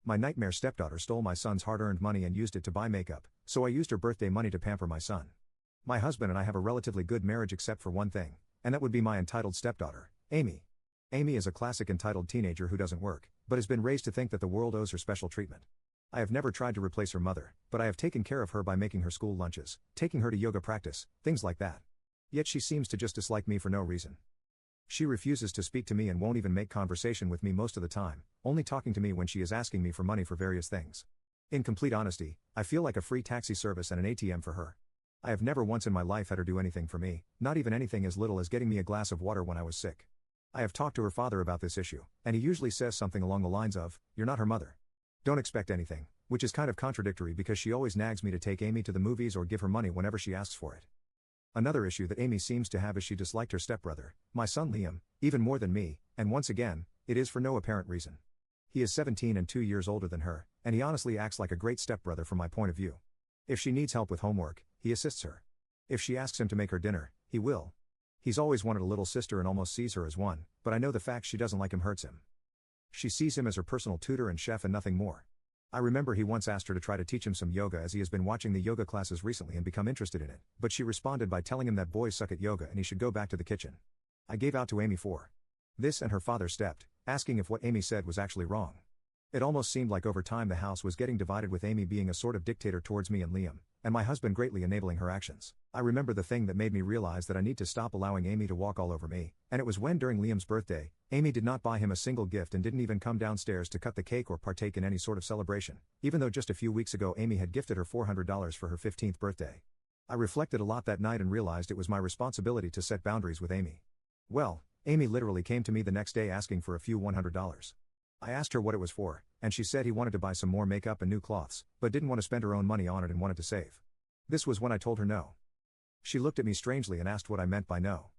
My nightmare stepdaughter stole my son's hard-earned money and used it to buy makeup, so I used her birthday money to pamper my son. My husband and I have a relatively good marriage except for one thing, and that would be my entitled stepdaughter, Amy. Amy is a classic entitled teenager who doesn't work, but has been raised to think that the world owes her special treatment. I have never tried to replace her mother, but I have taken care of her by making her school lunches, taking her to yoga practice, things like that. Yet she seems to just dislike me for no reason. She refuses to speak to me and won't even make conversation with me most of the time, only talking to me when she is asking me for money for various things. In complete honesty, I feel like a free taxi service and an ATM for her. I have never once in my life had her do anything for me, not even anything as little as getting me a glass of water when I was sick. I have talked to her father about this issue, and he usually says something along the lines of, "You're not her mother. Don't expect anything," which is kind of contradictory because she always nags me to take Amy to the movies or give her money whenever she asks for it. Another issue that Amy seems to have is she disliked her stepbrother, my son Liam, even more than me, and once again, it is for no apparent reason. He is 17 and 2 years older than her, and he honestly acts like a great stepbrother from my point of view. If she needs help with homework, he assists her. If she asks him to make her dinner, he will. He's always wanted a little sister and almost sees her as one, but I know the fact she doesn't like him hurts him. She sees him as her personal tutor and chef and nothing more. I remember he once asked her to try to teach him some yoga as he has been watching the yoga classes recently and become interested in it, but she responded by telling him that boys suck at yoga and he should go back to the kitchen. I gave out to Amy for this and her father stepped, asking if what Amy said was actually wrong. It almost seemed like over time the house was getting divided with Amy being a sort of dictator towards me and Liam, and my husband greatly enabling her actions. I remember the thing that made me realize that I need to stop allowing Amy to walk all over me, and it was when during Liam's birthday, Amy did not buy him a single gift and didn't even come downstairs to cut the cake or partake in any sort of celebration, even though just a few weeks ago Amy had gifted her $400 for her 15th birthday. I reflected a lot that night and realized it was my responsibility to set boundaries with Amy. Well, Amy literally came to me the next day asking for a few $100. I asked her what it was for, and she said he wanted to buy some more makeup and new cloths, but didn't want to spend her own money on it and wanted to save. This was when I told her no. She looked at me strangely and asked what I meant by no.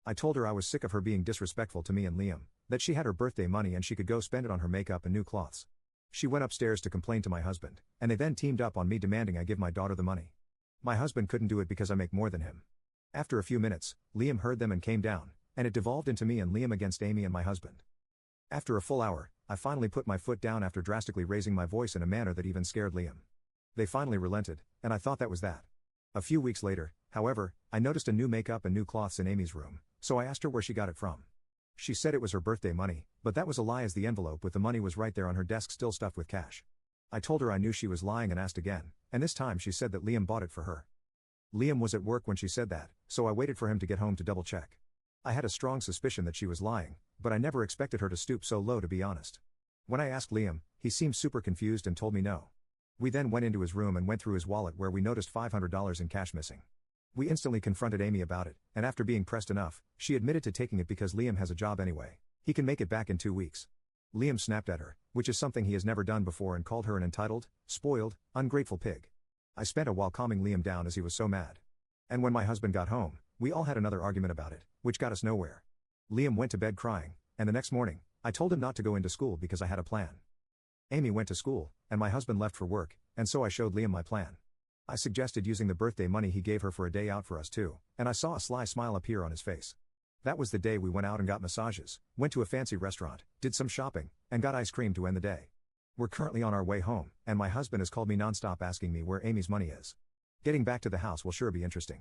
I told her I was sick of her being disrespectful to me and Liam, that she had her birthday money and she could go spend it on her makeup and new cloths. She went upstairs to complain to my husband, and they then teamed up on me demanding I give my daughter the money. My husband couldn't do it because I make more than him. After a few minutes, Liam heard them and came down, and it devolved into me and Liam against Amy and my husband. After a full hour, I finally put my foot down after drastically raising my voice in a manner that even scared Liam. They finally relented, and I thought that was that. A few weeks later, however, I noticed a new makeup and new cloths in Amy's room, so I asked her where she got it from. She said it was her birthday money, but that was a lie as the envelope with the money was right there on her desk still stuffed with cash. I told her I knew she was lying and asked again, and this time she said that Liam bought it for her. Liam was at work when she said that, so I waited for him to get home to double check. I had a strong suspicion that she was lying, but I never expected her to stoop so low to be honest. When I asked Liam, he seemed super confused and told me no. We then went into his room and went through his wallet where we noticed $500 in cash missing. We instantly confronted Amy about it, and after being pressed enough, she admitted to taking it because Liam has a job anyway. He can make it back in 2 weeks. Liam snapped at her, which is something he has never done before, and called her an entitled, spoiled, ungrateful pig. I spent a while calming Liam down as he was so mad. And when my husband got home, we all had another argument about it, which got us nowhere. Liam went to bed crying, and the next morning, I told him not to go into school because I had a plan. Amy went to school, and my husband left for work, and so I showed Liam my plan. I suggested using the birthday money he gave her for a day out for us too, and I saw a sly smile appear on his face. That was the day we went out and got massages, went to a fancy restaurant, did some shopping, and got ice cream to end the day. We're currently on our way home, and my husband has called me nonstop asking me where Amy's money is. Getting back to the house will sure be interesting.